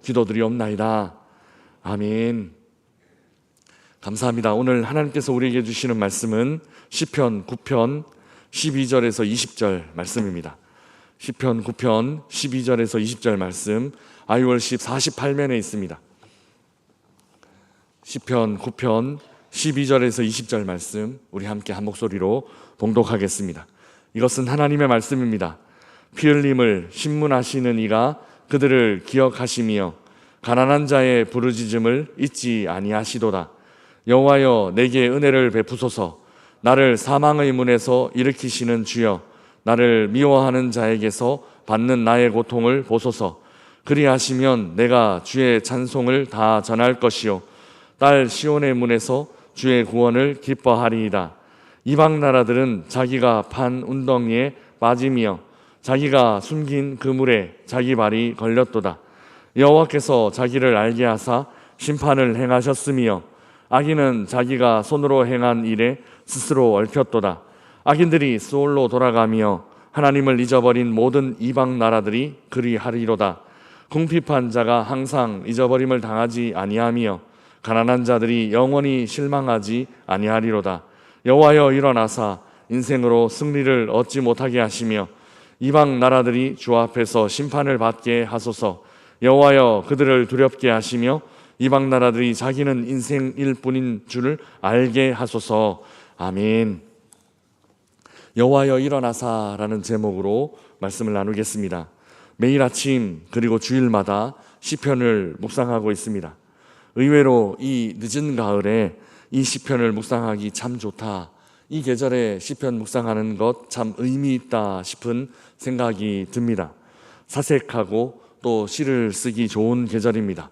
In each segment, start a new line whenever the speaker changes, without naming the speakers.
기도드리옵나이다. 아멘. 감사합니다. 오늘 하나님께서 우리에게 주시는 말씀은 시편 9편 12절에서 20절 말씀입니다. 시편 9편 12절에서 20절 말씀, 아이월십 48면에 있습니다. 시편 9편 12절에서 20절 말씀, 우리 함께 한 목소리로 봉독하겠습니다. 이것은 하나님의 말씀입니다. 피 흘림을 신문하시는 이가 그들을 기억하시며 가난한 자의 부르짖음을 잊지 아니하시도다. 여호와여, 내게 은혜를 베푸소서. 나를 사망의 문에서 일으키시는 주여, 나를 미워하는 자에게서 받는 나의 고통을 보소서. 그리하시면 내가 주의 찬송을 다 전할 것이요, 딸 시온의 문에서 주의 구원을 기뻐하리이다. 이방 나라들은 자기가 판 운덩이에 빠짐이여 자기가 숨긴 그물에 자기 발이 걸렸도다. 여호와께서 자기를 알게 하사 심판을 행하셨으며 악인은 자기가 손으로 행한 일에 스스로 얽혔도다. 악인들이 수올로 돌아가며 하나님을 잊어버린 모든 이방 나라들이 그리하리로다. 궁핍한 자가 항상 잊어버림을 당하지 아니하며 가난한 자들이 영원히 실망하지 아니하리로다. 여호와여, 일어나사 인생으로 승리를 얻지 못하게 하시며 이방 나라들이 주 앞에서 심판을 받게 하소서. 여호와여, 그들을 두렵게 하시며 이방 나라들이 자기는 인생일 뿐인 줄을 알게 하소서. 아멘. 여호와여, 일어나사라는 제목으로 말씀을 나누겠습니다. 매일 아침 그리고 주일마다 시편을 묵상하고 있습니다. 의외로 이 늦은 가을에 이 시편을 묵상하기 참 좋다, 이 계절에 시편 묵상하는 것 참 의미 있다 싶은 생각이 듭니다. 사색하고 또 시를 쓰기 좋은 계절입니다.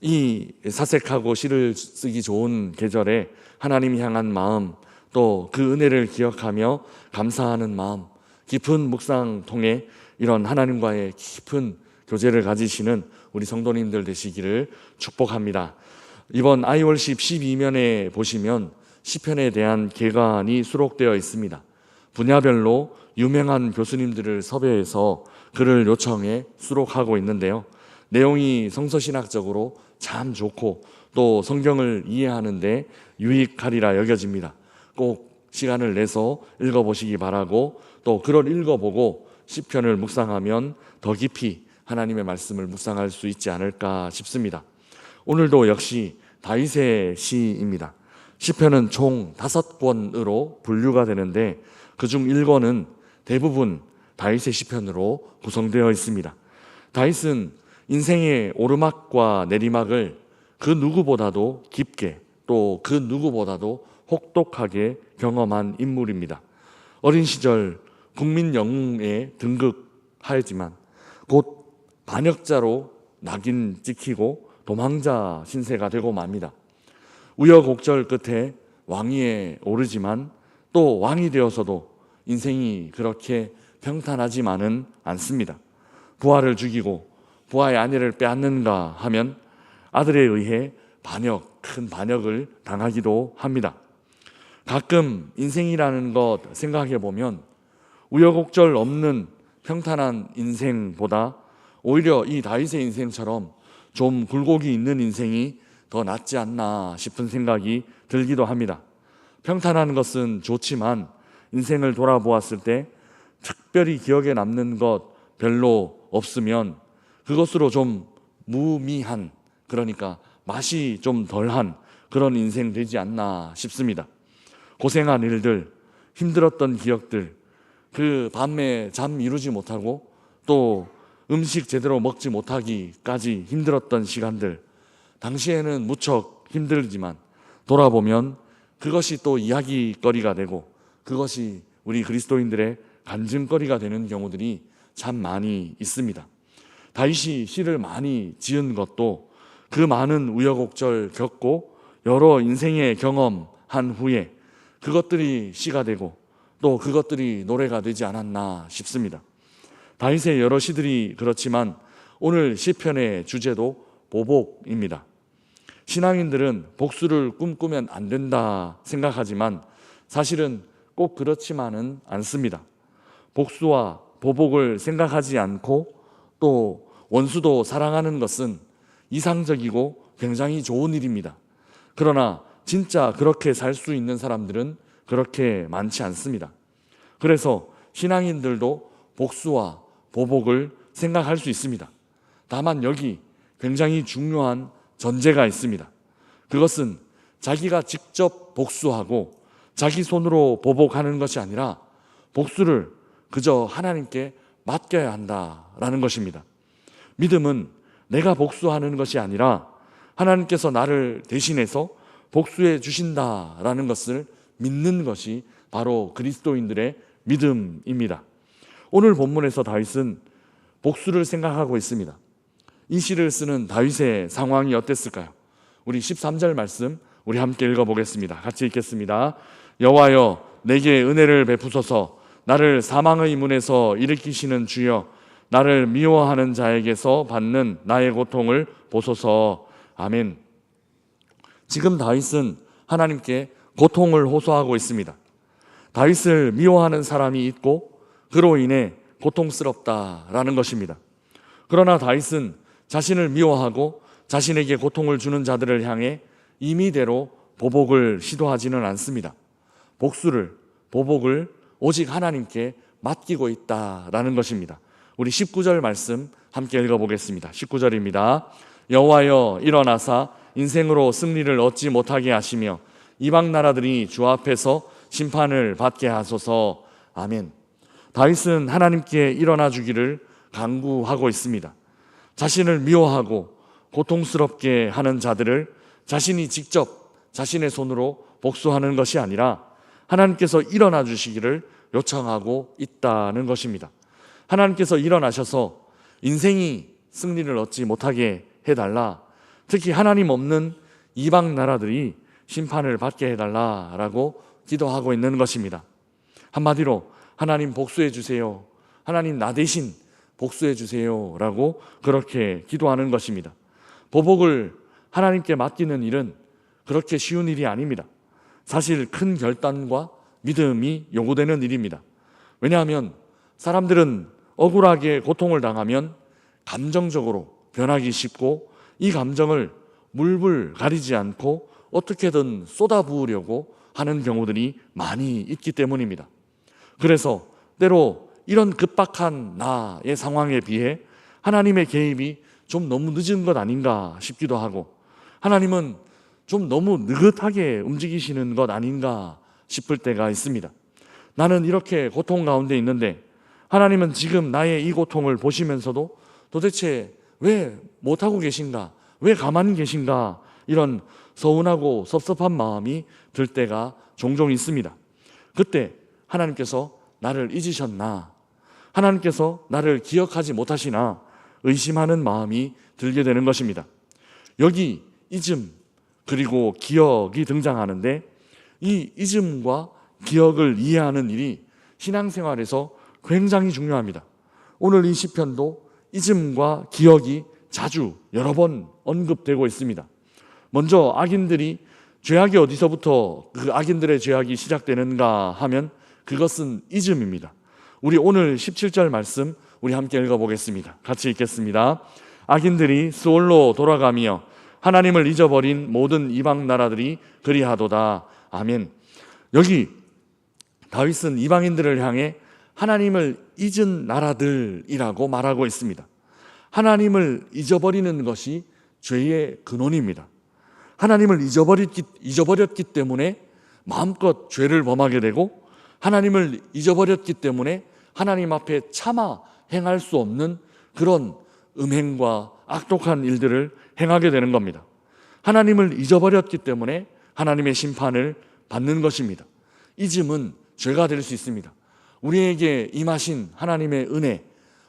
이 사색하고 시를 쓰기 좋은 계절에 하나님 향한 마음, 또 그 은혜를 기억하며 감사하는 마음, 깊은 묵상 통해 이런 하나님과의 깊은 교제를 가지시는 우리 성도님들 되시기를 축복합니다. 이번 아이월십 12면에 보시면 시편에 대한 개관이 수록되어 있습니다. 분야별로 유명한 교수님들을 섭외해서 글을 요청해 수록하고 있는데요, 내용이 성서신학적으로 참 좋고 또 성경을 이해하는 데 유익하리라 여겨집니다. 꼭 시간을 내서 읽어보시기 바라고, 또 글을 읽어보고 시편을 묵상하면 더 깊이 하나님의 말씀을 묵상할 수 있지 않을까 싶습니다. 오늘도 역시 다윗의 시입니다. 시편은 총 5권으로 분류가 되는데 그중 1권은 대부분 다윗의 시편으로 구성되어 있습니다. 다윗은 인생의 오르막과 내리막을 그 누구보다도 깊게, 또 그 누구보다도 혹독하게 경험한 인물입니다. 어린 시절 국민 영웅에 등극하였지만 곧 반역자로 낙인 찍히고 도망자 신세가 되고 맙니다. 우여곡절 끝에 왕위에 오르지만 또 왕이 되어서도 인생이 그렇게 평탄하지만은 않습니다. 부하를 죽이고 부하의 아내를 빼앗는가 하면 아들에 의해 큰 반역을 당하기도 합니다. 가끔 인생이라는 것 생각해 보면 우여곡절 없는 평탄한 인생보다 오히려 이 다윗의 인생처럼 좀 굴곡이 있는 인생이 더 낫지 않나 싶은 생각이 들기도 합니다. 평탄한 것은 좋지만 인생을 돌아보았을 때 특별히 기억에 남는 것 별로 없으면 그것으로 좀 무미한, 그러니까 맛이 좀 덜한 그런 인생 되지 않나 싶습니다. 고생한 일들, 힘들었던 기억들, 그 밤에 잠 이루지 못하고 또 음식 제대로 먹지 못하기까지 힘들었던 시간들, 당시에는 무척 힘들지만 돌아보면 그것이 또 이야기거리가 되고 그것이 우리 그리스도인들의 간증거리가 되는 경우들이 참 많이 있습니다. 다윗이 시를 많이 지은 것도 그 많은 우여곡절 겪고 여러 인생의 경험한 후에 그것들이 시가 되고 또 그것들이 노래가 되지 않았나 싶습니다. 다윗의 여러 시들이 그렇지만 오늘 시편의 주제도 보복입니다. 신앙인들은 복수를 꿈꾸면 안 된다 생각하지만 사실은 꼭 그렇지만은 않습니다. 복수와 보복을 생각하지 않고 또 원수도 사랑하는 것은 이상적이고 굉장히 좋은 일입니다. 그러나 진짜 그렇게 살 수 있는 사람들은 그렇게 많지 않습니다. 그래서 신앙인들도 복수와 보복을 생각할 수 있습니다. 다만 여기 굉장히 중요한 전제가 있습니다. 그것은 자기가 직접 복수하고 자기 손으로 보복하는 것이 아니라 복수를 그저 하나님께 맡겨야 한다라는 것입니다. 믿음은 내가 복수하는 것이 아니라 하나님께서 나를 대신해서 복수해 주신다라는 것을 믿는 것이 바로 그리스도인들의 믿음입니다. 오늘 본문에서 다윗은 복수를 생각하고 있습니다. 이 시를 쓰는 다윗의 상황이 어땠을까요? 우리 13절 말씀 우리 함께 읽어보겠습니다. 같이 읽겠습니다. 여호와여 내게 은혜를 베푸소서. 나를 사망의 문에서 일으키시는 주여, 나를 미워하는 자에게서 받는 나의 고통을 보소서. 아멘. 지금 다윗은 하나님께 고통을 호소하고 있습니다. 다윗을 미워하는 사람이 있고 그로 인해 고통스럽다라는 것입니다. 그러나 다윗은 자신을 미워하고 자신에게 고통을 주는 자들을 향해 임의대로 보복을 시도하지는 않습니다. 복수를, 보복을 오직 하나님께 맡기고 있다라는 것입니다. 우리 19절 말씀 함께 읽어보겠습니다. 19절입니다. 여호와여 일어나사 인생으로 승리를 얻지 못하게 하시며 이방 나라들이 주 앞에서 심판을 받게 하소서. 아멘. 다윗은 하나님께 일어나 주기를 간구하고 있습니다. 자신을 미워하고 고통스럽게 하는 자들을 자신이 직접 자신의 손으로 복수하는 것이 아니라 하나님께서 일어나 주시기를 요청하고 있다는 것입니다. 하나님께서 일어나셔서 인생이 승리를 얻지 못하게 해달라, 특히 하나님 없는 이방 나라들이 심판을 받게 해달라라고 기도하고 있는 것입니다. 한마디로 하나님 복수해 주세요, 하나님 나 대신 복수해 주세요 라고 그렇게 기도하는 것입니다. 보복을 하나님께 맡기는 일은 그렇게 쉬운 일이 아닙니다. 사실 큰 결단과 믿음이 요구되는 일입니다. 왜냐하면 사람들은 억울하게 고통을 당하면 감정적으로 변하기 쉽고 이 감정을 물불 가리지 않고 어떻게든 쏟아부으려고 하는 경우들이 많이 있기 때문입니다. 그래서 때로 이런 급박한 나의 상황에 비해 하나님의 개입이 좀 너무 늦은 것 아닌가 싶기도 하고, 하나님은 좀 너무 느긋하게 움직이시는 것 아닌가 싶을 때가 있습니다. 나는 이렇게 고통 가운데 있는데 하나님은 지금 나의 이 고통을 보시면서도 도대체 왜 못하고 계신가, 왜 가만히 계신가, 이런 서운하고 섭섭한 마음이 들 때가 종종 있습니다. 그때 하나님께서 나를 잊으셨나, 하나님께서 나를 기억하지 못하시나 의심하는 마음이 들게 되는 것입니다. 여기 잊음 그리고 기억이 등장하는데 이 잊음과 기억을 이해하는 일이 신앙생활에서 굉장히 중요합니다. 오늘 이 시편도 잊음과 기억이 자주 여러 번 언급되고 있습니다. 먼저 악인들이, 죄악이 어디서부터 그 악인들의 죄악이 시작되는가 하면 그것은 잊음입니다. 우리 오늘 17절 말씀 우리 함께 읽어보겠습니다. 같이 읽겠습니다. 악인들이 스올로 돌아가며 하나님을 잊어버린 모든 이방 나라들이 그리하도다. 아멘. 여기 다윗은 이방인들을 향해 하나님을 잊은 나라들이라고 말하고 있습니다. 하나님을 잊어버리는 것이 죄의 근원입니다. 하나님을 잊어버렸기 때문에 마음껏 죄를 범하게 되고, 하나님을 잊어버렸기 때문에 하나님 앞에 차마 행할 수 없는 그런 음행과 악독한 일들을 행하게 되는 겁니다. 하나님을 잊어버렸기 때문에 하나님의 심판을 받는 것입니다. 잊음은 죄가 될 수 있습니다. 우리에게 임하신 하나님의 은혜,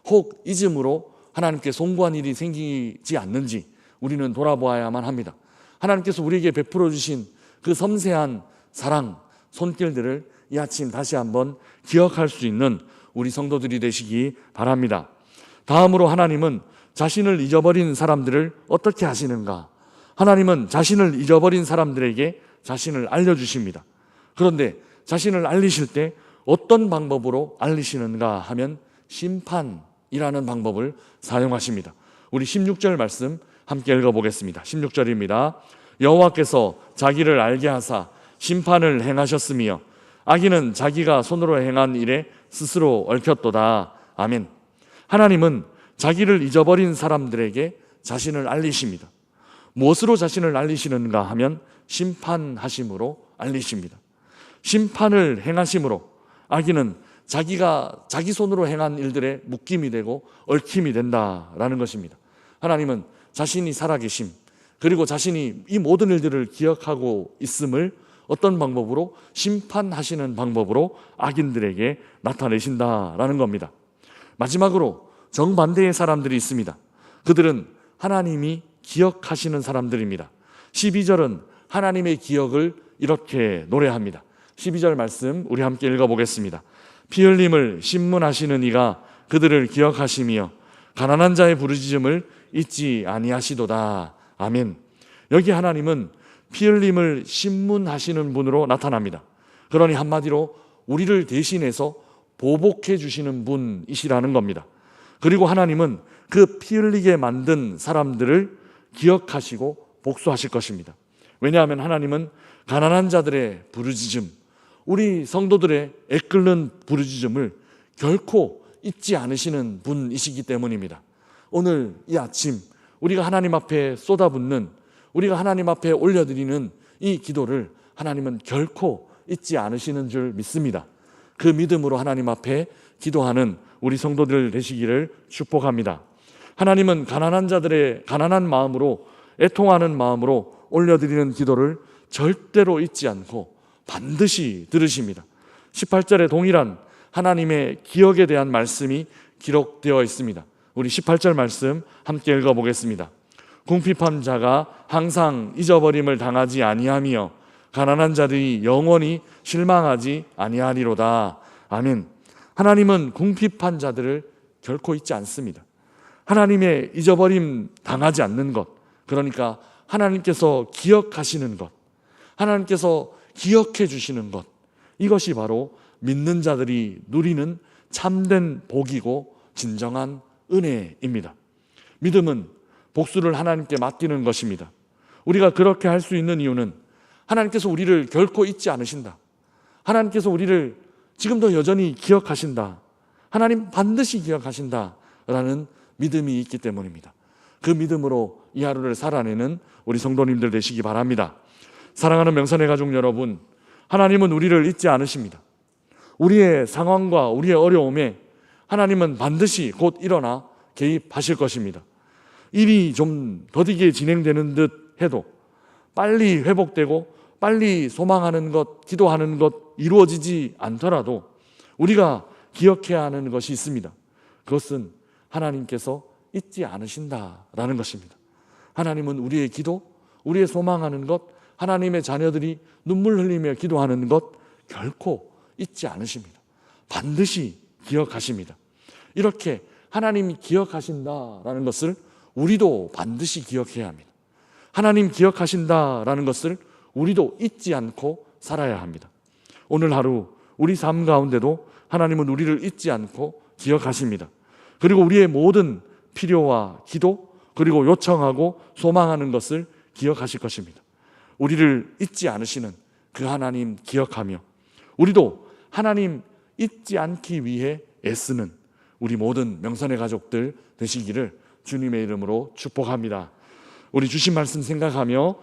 혹 잊음으로 하나님께 송구한 일이 생기지 않는지 우리는 돌아보아야만 합니다. 하나님께서 우리에게 베풀어 주신 그 섬세한 사랑, 손길들을 이 아침 다시 한번 기억할 수 있는 우리 성도들이 되시기 바랍니다. 다음으로 하나님은 자신을 잊어버린 사람들을 어떻게 하시는가? 하나님은 자신을 잊어버린 사람들에게 자신을 알려주십니다. 그런데 자신을 알리실 때 어떤 방법으로 알리시는가 하면 심판이라는 방법을 사용하십니다. 우리 16절 말씀 함께 읽어보겠습니다. 16절입니다. 여호와께서 자기를 알게 하사 심판을 행하셨으며 악인은 자기가 손으로 행한 일에 스스로 얽혔도다. 아멘. 하나님은 자기를 잊어버린 사람들에게 자신을 알리십니다. 무엇으로 자신을 알리시는가 하면 심판하심으로 알리십니다. 심판을 행하심으로 악인은 자기가 자기 손으로 행한 일들에 묶임이 되고 얽힘이 된다라는 것입니다. 하나님은 자신이 살아계심, 그리고 자신이 이 모든 일들을 기억하고 있음을 어떤 방법으로? 심판하시는 방법으로 악인들에게 나타내신다라는 겁니다. 마지막으로 정반대의 사람들이 있습니다. 그들은 하나님이 기억하시는 사람들입니다. 12절은 하나님의 기억을 이렇게 노래합니다. 12절 말씀 우리 함께 읽어보겠습니다. 피 흘림을 신문하시는 이가 그들을 기억하시며 가난한 자의 부르짖음을 잊지 아니하시도다. 아멘. 여기 하나님은 피 흘림을 신문하시는 분으로 나타납니다. 그러니 한마디로 우리를 대신해서 보복해 주시는 분이시라는 겁니다. 그리고 하나님은 그 피 흘리게 만든 사람들을 기억하시고 복수하실 것입니다. 왜냐하면 하나님은 가난한 자들의 부르짖음, 우리 성도들의 애끓는 부르짖음을 결코 잊지 않으시는 분이시기 때문입니다. 오늘 이 아침 우리가 하나님 앞에 쏟아붓는, 우리가 하나님 앞에 올려드리는 이 기도를 하나님은 결코 잊지 않으시는 줄 믿습니다. 그 믿음으로 하나님 앞에 기도하는 우리 성도들 되시기를 축복합니다. 하나님은 가난한 자들의 가난한 마음으로, 애통하는 마음으로 올려드리는 기도를 절대로 잊지 않고 반드시 들으십니다. 18절에 동일한 하나님의 기억에 대한 말씀이 기록되어 있습니다. 우리 18절 말씀 함께 읽어보겠습니다. 궁핍한 자가 항상 잊어버림을 당하지 아니하며 가난한 자들이 영원히 실망하지 아니하리로다. 아멘. 하나님은 궁핍한 자들을 결코 잊지 않습니다. 하나님의 잊어버림 당하지 않는 것, 그러니까 하나님께서 기억하시는 것, 하나님께서 기억해 주시는 것, 이것이 바로 믿는 자들이 누리는 참된 복이고 진정한 은혜입니다. 믿음은 복수를 하나님께 맡기는 것입니다. 우리가 그렇게 할 수 있는 이유는 하나님께서 우리를 결코 잊지 않으신다. 하나님께서 우리를 지금도 여전히 기억하신다. 하나님 반드시 기억하신다라는 믿음이 있기 때문입니다. 그 믿음으로 이 하루를 살아내는 우리 성도님들 되시기 바랍니다. 사랑하는 명선의 가족 여러분, 하나님은 우리를 잊지 않으십니다. 우리의 상황과 우리의 어려움에 하나님은 반드시 곧 일어나 개입하실 것입니다. 일이 좀 더디게 진행되는 듯 해도 빨리 회복되고 빨리 소망하는 것, 기도하는 것 이루어지지 않더라도 우리가 기억해야 하는 것이 있습니다. 그것은 하나님께서 잊지 않으신다라는 것입니다. 하나님은 우리의 기도, 우리의 소망하는 것, 하나님의 자녀들이 눈물 흘리며 기도하는 것 결코 잊지 않으십니다. 반드시 기억하십니다. 이렇게 하나님이 기억하신다라는 것을 우리도 반드시 기억해야 합니다. 하나님 기억하신다라는 것을 우리도 잊지 않고 살아야 합니다. 오늘 하루 우리 삶 가운데도 하나님은 우리를 잊지 않고 기억하십니다. 그리고 우리의 모든 필요와 기도, 그리고 요청하고 소망하는 것을 기억하실 것입니다. 우리를 잊지 않으시는 그 하나님 기억하며 우리도 하나님 잊지 않기 위해 애쓰는 우리 모든 명선의 가족들 되시기를 주님의 이름으로 축복합니다. 우리 주신 말씀 생각하며